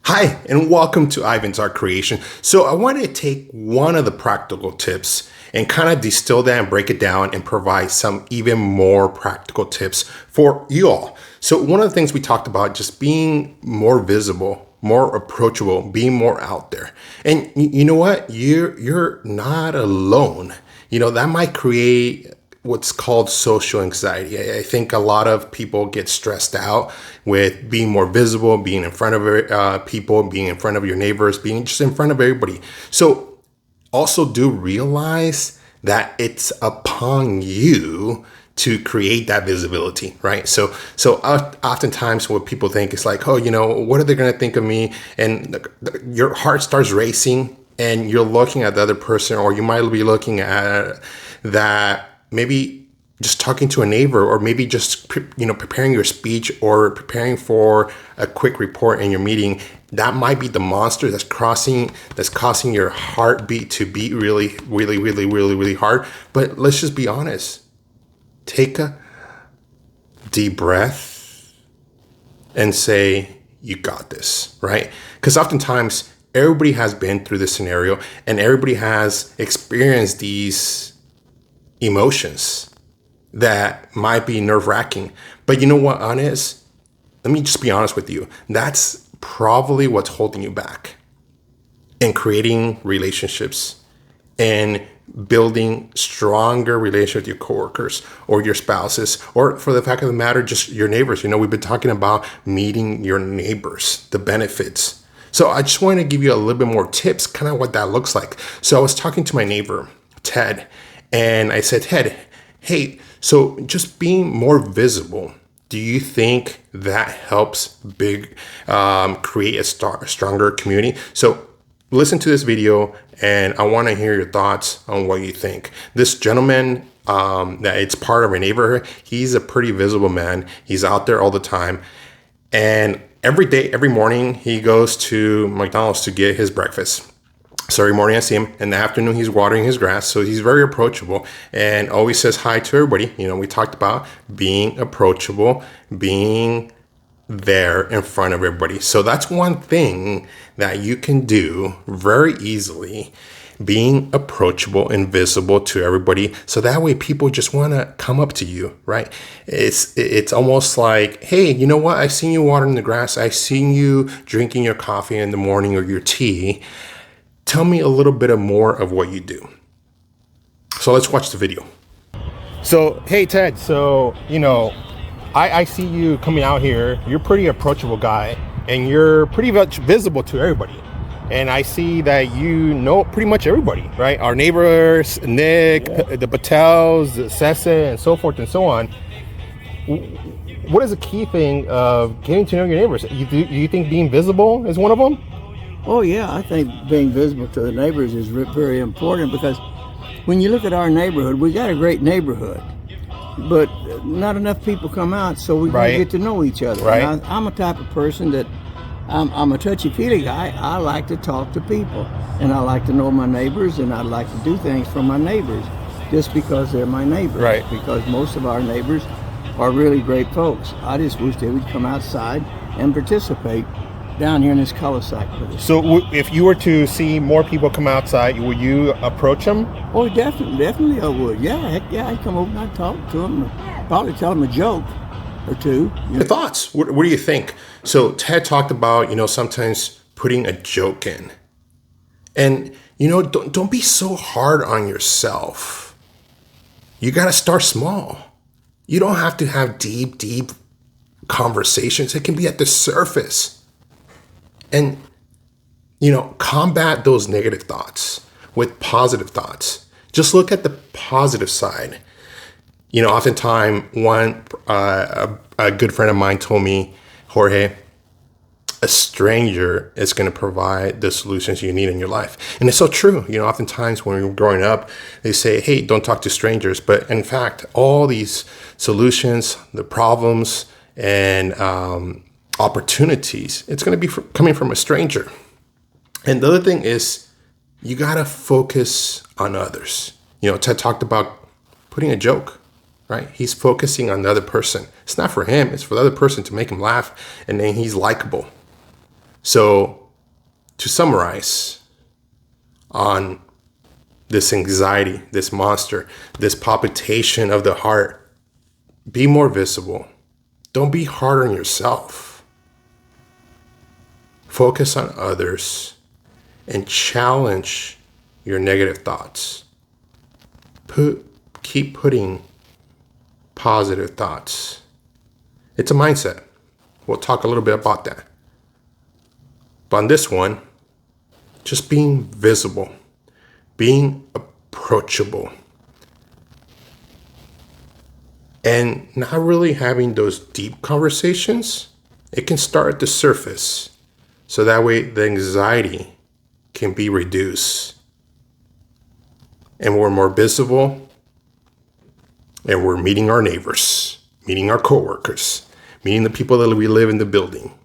Hi, and welcome to Ivan's Art Creation. So I want to take one of the practical tips and kind of distill that and break it down and provide some even more practical tips for you all. So one of the things we talked about, just being more visible, more approachable, being more out there. And you know what? You're not alone. That might create what's called social anxiety. I think a lot of people get stressed out with being more visible, being in front of people, being in front of your neighbors, being just in front of everybody. So also do realize that it's upon you to create that visibility, right? So oftentimes what people think is like, oh, what are they going to think of me? And your heart starts racing and you're looking at the other person, or you might be looking at that maybe just talking to a neighbor, or maybe just preparing your speech or preparing for a quick report in your meeting. That might be the monster that's causing your heartbeat to beat really, really, really, really, really hard. But let's just be honest. Take a deep breath and say, you got this, right? Because oftentimes everybody has been through this scenario and everybody has experienced these emotions that might be nerve-wracking. But you know what, honest? Let me just be honest with you. That's probably what's holding you back in creating relationships and building stronger relationships with your coworkers or your spouses, or for the fact of the matter, just your neighbors. We've been talking about meeting your neighbors, the benefits. So I just want to give you a little bit more tips, kind of what that looks like. So I was talking to my neighbor, Ted, and I said, Ted, hey, so just being more visible, do you think that helps create a stronger community? So listen to this video and I want to hear your thoughts on what you think. This gentleman, that it's part of our neighborhood, he's a pretty visible man. He's out there all the time. And every morning he goes to McDonald's to get his breakfast. So every morning I see him. In the afternoon, he's watering his grass. So he's very approachable and always says hi to everybody. We talked about being approachable, being there in front of everybody. So that's one thing that you can do very easily, being approachable and visible to everybody. So that way people just want to come up to you, right? It's almost like, hey, you know what? I seen you watering the grass. I seen you drinking your coffee in the morning or your tea. Tell me a little bit more of what you do. So let's watch the video. So, hey, Ted, I see you coming out here. You're a pretty approachable guy and you're pretty much visible to everybody. And I see that you know pretty much everybody, right? Our neighbors, Nick, the Patels, the Sessa, and so forth and so on. What is the key thing of getting to know your neighbors? Do you think being visible is one of them? Oh yeah, I think being visible to the neighbors is very important, because when you look at our neighborhood, we got a great neighborhood, but not enough people come out, so we can get to know each other. Right. I'm a type of person that I'm a touchy-feely guy. I like to talk to people, and I like to know my neighbors, and I like to do things for my neighbors just because they're my neighbors. Right. Because most of our neighbors are really great folks. I just wish they would come outside and participate down here in this cul-de-sac with us. So if you were to see more people come outside, would you approach them? Oh, definitely I would. Yeah, heck yeah, I'd come over and I'd talk to them, probably tell them a joke or two. Your thoughts? What do you think? So Ted talked about, sometimes putting a joke in. And, don't be so hard on yourself. You got to start small. You don't have to have deep conversations. It can be at the surface. And, combat those negative thoughts with positive thoughts. Just look at the positive side. Oftentimes, a good friend of mine told me, Jorge, a stranger is going to provide the solutions you need in your life. And it's so true. Oftentimes when we were growing up, they say, hey, don't talk to strangers. But in fact, all these solutions, the problems, and opportunities, it's going to be coming from a stranger. And the other thing is, you got to focus on others. Ted talked about putting a joke, right? He's focusing on the other person. It's not for him, it's for the other person to make him laugh, and then he's likable. So to summarize on this anxiety, this monster, this palpitation of the heart, be more visible. Don't be hard on yourself. Focus on others and challenge your negative thoughts. Keep putting positive thoughts. It's a mindset. We'll talk a little bit about that. But on this one, just being visible, being approachable, and not really having those deep conversations. It can start at the surface. So that way the anxiety can be reduced. And we're more visible, and we're meeting our neighbors, meeting our coworkers, meeting the people that we live in the building.